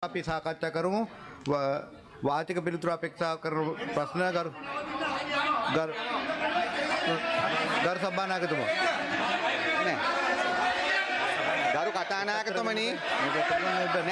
අපි සාකච්ඡා කරමු. වාචික පිළිතුරු අපේක්ෂා කරන ප්‍රශ්න ගරු සභානායකතුමා. ගරු කතානායකතුමනි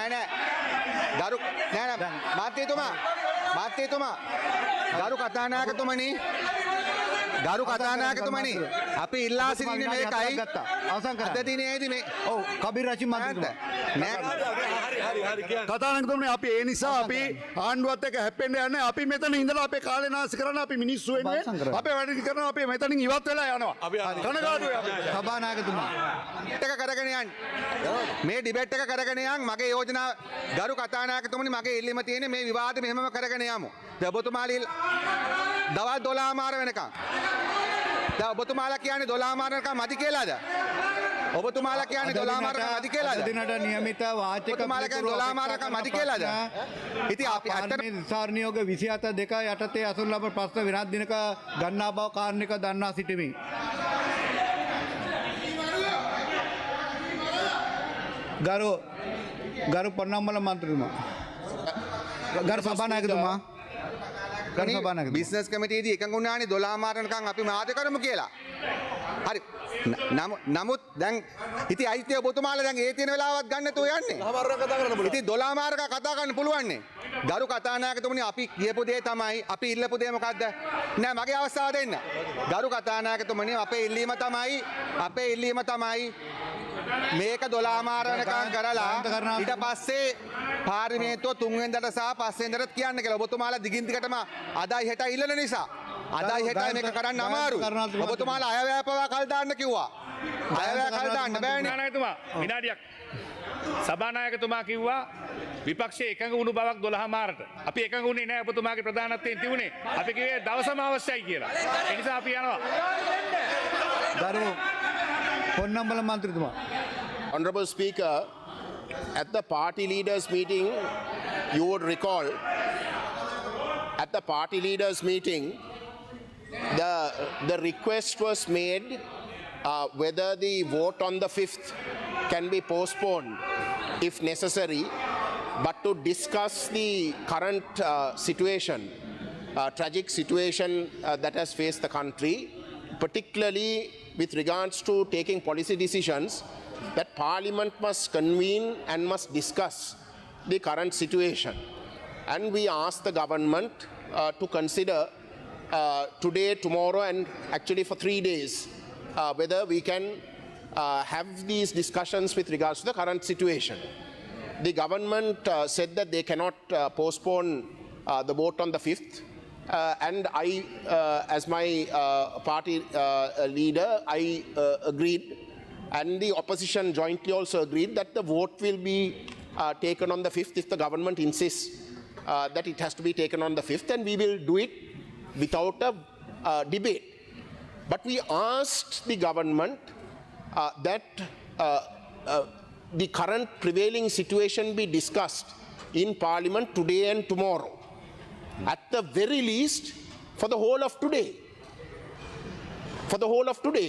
නෑ මාත්‍යතුමා ගරු කතානායකතුමනි අපි ඉල්ලා සිටින්නේ මේකයි අද දිනේදී මේ ඔව් කබීර් රෂීද් මන්ත්‍රීතුමා කතානායකතුමනි අපි ඒ නිසා අපි ආණ්ඩුවත් එක්ක හැප්පෙන්න යන්නේ අපි මෙතන ඉඳලා අපේ කාලේ නාස්ති කරන අපි මිනිස්සු වෙන්නේ අපේ වැඩ කරනවා අපි මෙතනින් ඉවත් වෙලා යනවා කනගාටුයි අපි සභානායකතුමා එක කරගෙන යන්න මේ ඩිබේට් එක කරගෙන යන්න මගේ යෝජනා ගරු කතානායකතුමනි මගේ ඉල්ලීම තියෙන්නේ මේ විවාදෙ මෙහෙමම කරගෙන යමු දැන් ඔබතුමාලා දවල් 12 මාර වෙනකම් දැන් ඔබතුමාලා කියන්නේ 12 මාර වෙනකම් මදි කියලාද ඔබතුමාලා කියන්නේ 12 මාර වෙනකම් මදි කියලාද දිනට නියමිත වාචික ඔබතුමාලා කියන්නේ 12 මාර වෙනකම් මදි කියලාද ඉතින් අපි අත්තර විසාර නියෝග 27 2 යටතේ අසුන් ලබන ප්‍රශ්න විනාඩි දිනක ගන්නා බව කාරණික දන්වා සිටිමි. ගරු පොන්නම්මල මන්ත්‍රීතුමා ගරු සභානායකතුමා බිස්නස් කමිටියේදී එකඟ වුණානේ 12 මාර වෙනකම් අපි මාත කරමු කියලා. හරි. නමුත් දැන් ඉතින් අයිතිය ඔබතුමාලා දැන් ඒ තියෙන වෙලාවත් ගන්න නැතුව යන්නේ. ඉතින් 12 මාරක කතා කරන්න පුළුවන් නේ. ගරු කතානායකතුමනි අපි කියපු දේ තමයි අපි ඉල්ලපු දේ මොකද්ද? නෑ මගේ අවස්ථාව දෙන්න. ගරු කතානායකතුමනි අපේ ඉල්ලීම තමයි මේක 12 මාර වෙනකම් කරලා ඊට පස්සේ පාර්ලිමේන්තුව 3 වෙනිදාට සහ 5 වෙනිදාට කියන්න කියලා. ඔබතුමාලා දිගින් දිගටම අදයි හෙටයි ඉල්ලන නිසා අදයි හෙටයි මේක කරන්න අමාරුයි. ඔබතුමාලා අයවැය පවා කල් දාන්න කිව්වා. අයවැය කල් දාන්න බෑනේ. සභානායකතුමා විනාඩියක්. සභානායකතුමා කිව්වා විපක්ෂයේ එකඟ වුණු බවක් 12 මාරට. අපි එකඟ වුණේ නැහැ ඔබතුමාගේ ප්‍රධානත්වයෙන් තිබුණේ. අපි කිව්වේ දවසම අවශ්‍යයි කියලා. ඒ නිසා අපි යනවා. ගරු පොන්නම්බල මන්ත්‍රීතුමා. Honorable Speaker, at the party leaders meeting, you would recall, at the party leaders meeting, the request was made whether the vote on the 5th can be postponed if necessary, but to discuss the current situation, tragic situation that has faced the country, particularly with regards to taking policy decisions, that Parliament must convene and must discuss the current situation. And we ask the government to consider today, tomorrow, and actually for 3 days, whether we can have these discussions with regards to the current situation. The government said that they cannot postpone the vote on the 5th. And I, as my party leader, I agreed, and the opposition jointly also agreed that the vote will be taken on the 5th if the government insists that it has to be taken on the 5th, and we will do it without a debate. But we asked the government that the current prevailing situation be discussed in Parliament today and tomorrow. At the very least, for the whole of today.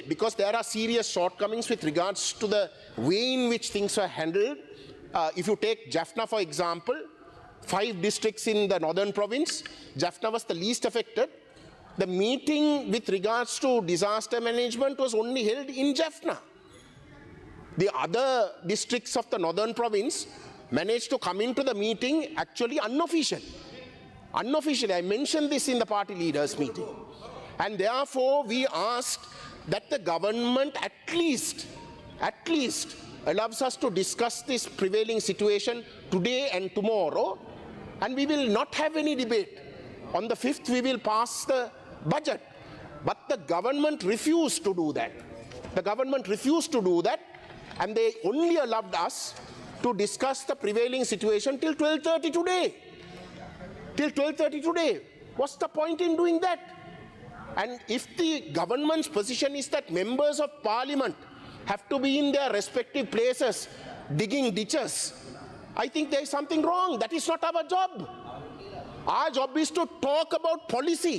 Because there are serious shortcomings with regards to the way in which things were handled. If you take Jaffna, for example, 5 districts in the northern province, Jaffna was the least affected. The meeting with regards to disaster management was only held in Jaffna. The other districts of the northern province managed to come into the meeting actually unofficially. I mentioned this in the party leaders meeting. And therefore we asked that the government at least allows us to discuss this prevailing situation today and tomorrow, and we will not have any debate. On the 5th we will pass the budget. But the government refused to do that. And they only allowed us to discuss the prevailing situation till 12:30 today. What's the point in doing that? And if the government's position is that members of Parliament have to be in their respective places digging ditches, I think there is something wrong. That is not our job. Our job is to talk about policy.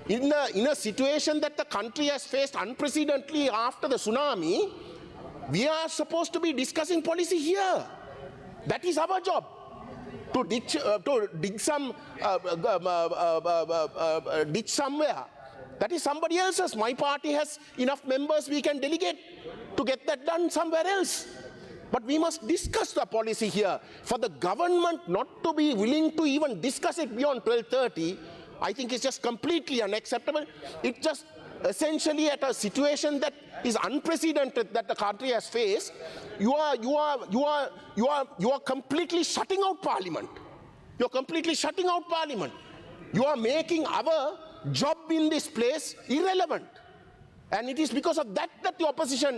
In a situation that the country has faced unprecedentedly after the tsunami, we are supposed to be discussing policy here. That is our job. to dig some ditch somewhere. That is somebody else's. My party has enough members, we can delegate to get that done somewhere else. But we must discuss the policy here. For the government not to be willing to even discuss it beyond 12:30, I think it's just completely unacceptable. It just essentially at a situation that is unprecedented that the country has faced, you are completely shutting out Parliament. You're completely shutting out Parliament. You are making our job in this place irrelevant. And it is because of that that the opposition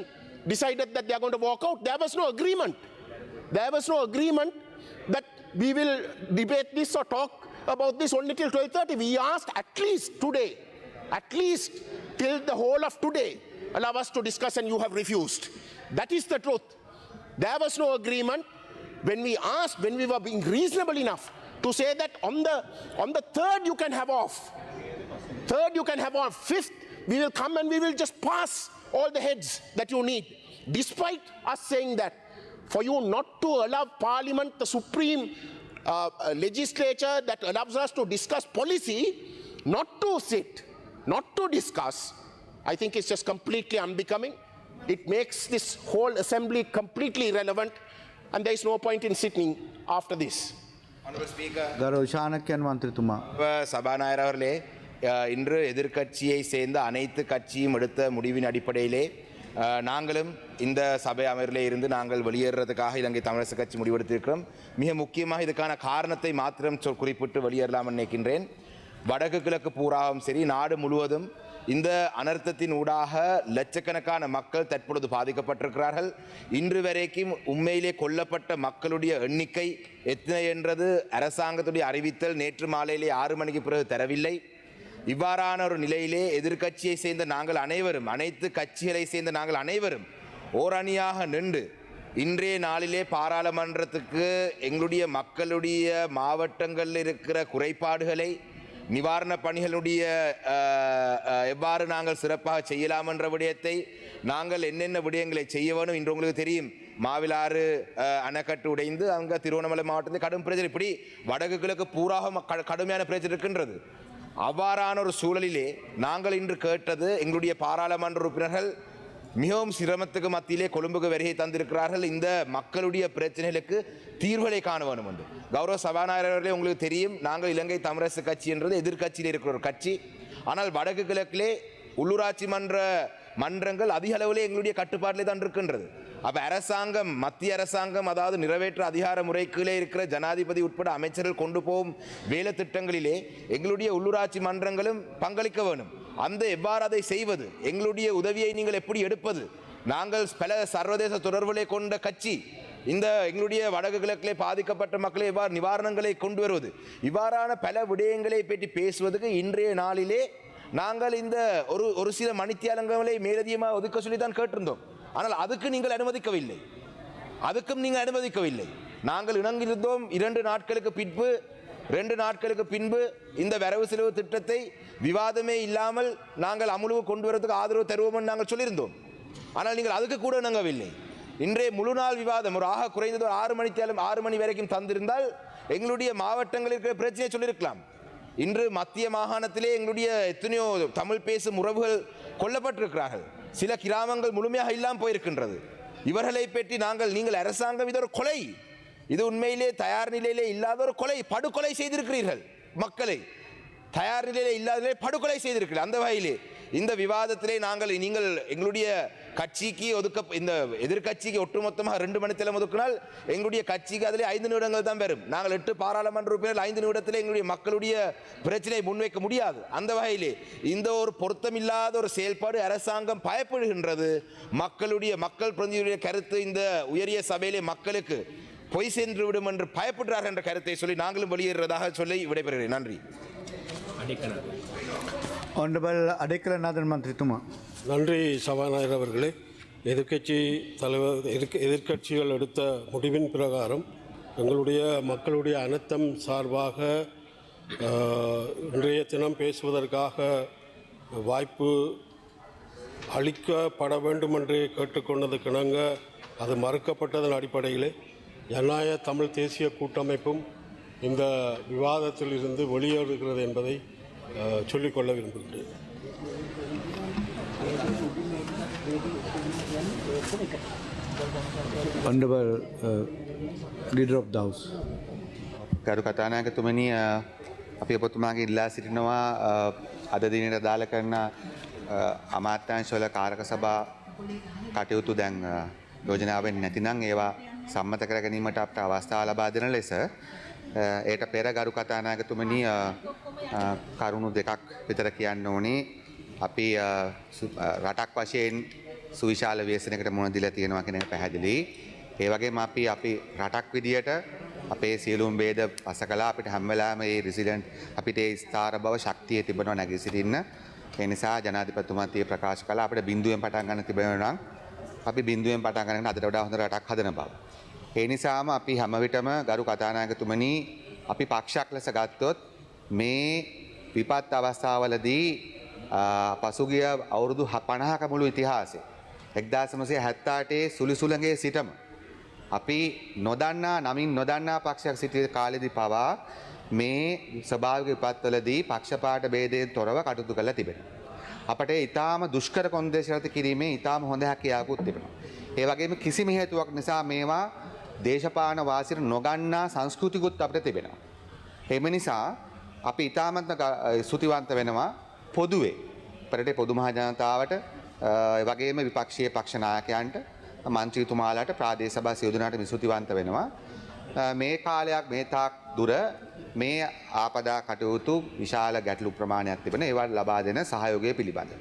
decided that they are going to walk out. There was no agreement. There was no agreement that we will debate this or talk about this only till 12:30. We asked at least today, at least till the whole of today, allow us to discuss, and you have refused. That is the truth. There was no agreement. When we asked, when we were being reasonable enough to say that on the 3rd you can have off, 3rd you can have off, 5th we will come and we will just pass all the heads that you need. Despite us saying that, for you not to allow Parliament, the supreme legislature that allows us to discuss policy, not to sit, not to discuss, I think it's just completely unbecoming. It makes this whole assembly completely irrelevant, and there is no point in sitting after this. ගරු ශානකයන් මන්ත්‍රීතුමා சபாநாயகர் அவர்களே, இன்று எதிர்க்கட்சியை சேர்ந்த அனைத்து கட்சியும் எடுத்த முடிவின் அடிப்படையிலே நாங்களும் இந்த சபை அமர்விலே இருந்து நாங்கள் வெளியேறதுக்காக இலங்கை தமிழரசு கட்சி முடிவெடுத்திருக்கிறோம். மிக முக்கியமாக இதுக்கான காரணத்தை மாத்திரம் குறிப்பிட்டு வெளியேறலாம் நினைக்கின்றேன். வடக்கு கிழக்கு பூராவும் சரி, நாடு முழுவதும் இந்த அனர்த்தத்தின் ஊடாக லட்சக்கணக்கான மக்கள் தற்பொழுது பாதிக்கப்பட்டிருக்கிறார்கள். இன்று வரைக்கும் உண்மையிலே கொல்லப்பட்ட மக்களுடைய எண்ணிக்கை எத்தனை என்றது அரசாங்கத்துடைய அறிவித்தல் நேற்று மாலையிலே 6 மணிக்கு பிறகு தரவில்லை. இவ்வாறான ஒரு நிலையிலே எதிர்க்கட்சியை சேர்ந்த நாங்கள் அனைவரும், அனைத்து கட்சிகளை சேர்ந்த நாங்கள் அனைவரும் ஓரணியாக நின்று இன்றைய நாளிலே பாராளுமன்றத்துக்கு எங்களுடைய மக்களுடைய மாவட்டங்களில் இருக்கிற குறைபாடுகளை, நிவாரண பணிகளுடைய எவ்வாறு நாங்கள் சிறப்பாக செய்யலாம் என்ற விடயத்தை, நாங்கள் என்னென்ன விடயங்களை செய்ய வேணும். இன்று உங்களுக்கு தெரியும், மாவிலாறு அணைக்கட்டு உடைந்து அங்கே திருவண்ணாமலை மாவட்டத்தில் கடும் பிரச்சனை, இப்படி வடக்கு கிழக்கு பூராக கடுமையான பிரச்சனை இருக்கின்றது. அவ்வாறான ஒரு சூழலிலே நாங்கள் இன்று கேட்டது, எங்களுடைய பாராளுமன்ற உறுப்பினர்கள் மிகவும் சிரமத்துக்கு மத்தியிலே கொழும்புக்கு வருகை தந்திருக்கிறார்கள். இந்த மக்களுடைய பிரச்சனைகளுக்கு தீர்வுகளை காண வேண்டும் என்று. கௌரவ சபாநாயகர் அவர்களே, உங்களுக்கு தெரியும், நாங்கள் இலங்கை தமிழரசு கட்சி என்றது எதிர்க்கட்சியில் இருக்கிற ஒரு கட்சி. ஆனால் வடக்கு கிழக்கிலே உள்ளூராட்சி மன்றங்கள் அதிக அளவிலே எங்களுடைய கட்டுப்பாட்டிலே தான் இருக்கின்றது. அப்போ அரசாங்கம், மத்திய அரசாங்கம், அதாவது நிறைவேற்ற அதிகார முறைக்குள்ளே இருக்கிற ஜனாதிபதி உட்பட அமைச்சர்கள் கொண்டு போகும் வேலை திட்டங்களிலே எங்களுடைய உள்ளூராட்சி மன்றங்களும் பங்களிக்க வேண்டும். அந்த எவ்வாறு அதை செய்வது, எங்களுடைய உதவியை நீங்கள் எப்படி எடுப்பது, நாங்கள் பல சர்வதேச தொடர்புகளை கொண்ட கட்சி, இந்த எங்களுடைய வடக்கு கிழக்கிலே பாதிக்கப்பட்ட மக்களை எவ்வாறு நிவாரணங்களை கொண்டு வருவது, இவ்வாறான பல விடயங்களை பற்றி பேசுவதற்கு இன்றைய நாளிலே நாங்கள் இந்த ஒரு சில மணித்தியாலங்களை மேலதிகமாக ஒதுக்க சொல்லி தான் கேட்டிருந்தோம். ஆனால் அதுக்கு நீங்கள் அனுமதிக்கவில்லை, அதுக்கும் நீங்கள் அனுமதிக்கவில்லை. நாங்கள் இணங்கியிருந்தோம். 2 நாட்களுக்கு பின்பு இந்த வரவு செலவு திட்டத்தை விவாதமே இல்லாமல் நாங்கள் அமுலுவு கொண்டு வரதுக்கு ஆதரவு தருவோம் என்று நாங்கள் சொல்லியிருந்தோம். ஆனால் நீங்கள் அதுக்கு கூட இணங்கவில்லை. இன்றைய முழு நாள் விவாதம் ஒரு குறைந்தது ஒரு 6 மணி வரைக்கும் தந்திருந்தால் எங்களுடைய மாவட்டங்களில் இருக்கிற பிரச்சனையை சொல்லியிருக்கலாம். இன்று மத்திய மாகாணத்திலே எங்களுடைய எத்தனையோ தமிழ் பேசும் உறவுகள் கொல்லப்பட்டிருக்கிறார்கள். சில கிராமங்கள் முழுமையாக இல்லாமல் போயிருக்கின்றது. இவர்களை பற்றி நீங்கள் அரசாங்கம், இது ஒரு கொலை, இது உண்மையிலே தயார் நிலையிலே இல்லாத ஒரு கொலை, படுகொலை செய்திருக்கிறீர்கள். மக்களை தயார் நிலையிலே இல்லாத படுகொலை செய்திருக்கிறீர்கள். அந்த வகையிலே இந்த விவாதத்திலே நீங்கள் எங்களுடைய கட்சிக்கு இந்த எதிர்கட்சிக்கு ஒட்டுமொத்தமாக 2 மணித்தேலம் ஒதுக்கினால் எங்களுடைய கட்சிக்கு அதிலே 5 நிமிடங்கள் தான் வரும். நாங்கள் 8 பாராளுமன்ற உறுப்பினர்கள் 5 நிமிடத்திலே எங்களுடைய மக்களுடைய பிரச்சனை முன்வைக்க முடியாது. அந்த வகையிலே இந்த ஒரு பொருத்தமில்லாத ஒரு செயல்பாடு அரசாங்கம் பயப்படுகின்றது. மக்கள் பிரதிநிதியுடைய கருத்து இந்த உயரிய சபையிலே மக்களுக்கு பொய் சென்று விடும் என்று பயப்படுறார்கள் என்ற கருத்தை சொல்லி நாங்களும் வெளியேறுவதாக சொல்லி விடைபெறுகிறேன். நன்றி. Honorable அடைக்கலநாதன் மந்திரித்துமா. நன்றி சபாநாயகர் அவர்களே. எதிர்க்கட்சிகள் எடுத்த முடிவின் பிரகாரம் எங்களுடைய மக்களுடைய அனர்த்தம் சார்பாக இன்றைய தினம் பேசுவதற்காக வாய்ப்பு அளிக்கப்பட வேண்டும் என்று கேட்டுக்கொண்டதுக்கிணங்க அது மறுக்கப்பட்டதன் அடிப்படையிலே ஜனநாயக தமிழ் தேசிய கூட்டமைப்பும் இந்த விவாதத்தில் இருந்து வெளியேறுகிறது என்பதை சொல்லிக்கொள்ள விரும்புகின்றேன். Honorable Leader of the House. ගරු කතානායකතුමනි අපි ඔබතුමාගේ ඉල්ලා සිටිනවා අද දිනේට අදාළ කරන අමාත්‍යාංශවල කාරක සභා කටයුතු දැන් යෝජනාවෙන් නැතිනම් ඒවා සම්මත කර ගැනීමට අපට අවස්ථාව ලබා දෙන ලෙස ඒට පෙර ගරු කතානායකතුමනි කරුණු දෙකක් විතර කියන්න ඕනේ. අපි රටක් වශයෙන් සුවිශාල ව්‍යසනයකට මුහුණ දීලා තියෙනවා කියන එක පැහැදිලි. ඒ වගේම අපි රටක් විදියට අපේ සියලුම ભેද පස කළා. අපිට හැම වෙලාවෙම මේ රිසිලන්ට් අපිට ඒ ස්ථාර බව ශක්තිය තිබෙනවා නැගී සිටින්න. ඒ නිසා ජනාධිපතිතුමාත් ඒ ප්‍රකාශ කළා අපිට බිඳුවෙන් පටන් ගන්න තිබෙනවා නම් අපි බිඳුවෙන් පටන් ගන්න අදට වඩා හොඳ රටක් හදන බව. ඒ නිසාම අපි හැම විටම ගරු කතානායකතුමනි අපි පක්ෂයක් ලෙස ගත්තොත් මේ විපත් අවස්ථාවලදී පසුගිය අවුරුදු 50ක මුළු ඉතිහාසයේ 1978 සුලිසුලඟේ සිටම අපි නොදන්නා නමින් නොදන්නා පක්ෂයක් සිටින කාලෙදී පවා මේ ස්වභාවික විපත්වලදී පක්ෂපාත ભેදයෙන් තොරව කටයුතු කරලා තිබෙනවා. අපට ඊටාම දුෂ්කර කොන්දේශ රට කිරීමේ ඊටාම හොඳ හැකියාවකුත් තිබෙනවා. ඒ වගේම කිසිම හේතුවක් නිසා මේවා දේශපාලන වාසියට නොගන්නා සංස්කෘතිකුත් අපිට තිබෙනවා. එම නිසා අපි ඊටාමත් ස්තුතිවන්ත වෙනවා පොදුවේ පෙරටේ පොදු මහ ජනතාවට ඒ වගේම විපක්ෂීය පක්ෂ නායකයන්ට මන්ත්‍රීතුමාලාට ප්‍රාදේශ සභා සියලු දෙනාට විසුතිවන්ත වෙනවා. මේ කාලයක් මේ තාක් දුර මේ ආපදා කටයුතු විශාල ගැටලු ප්‍රමාණයක් තිබෙන ඒවා ලබා දෙන සහයෝගය පිළිබඳ.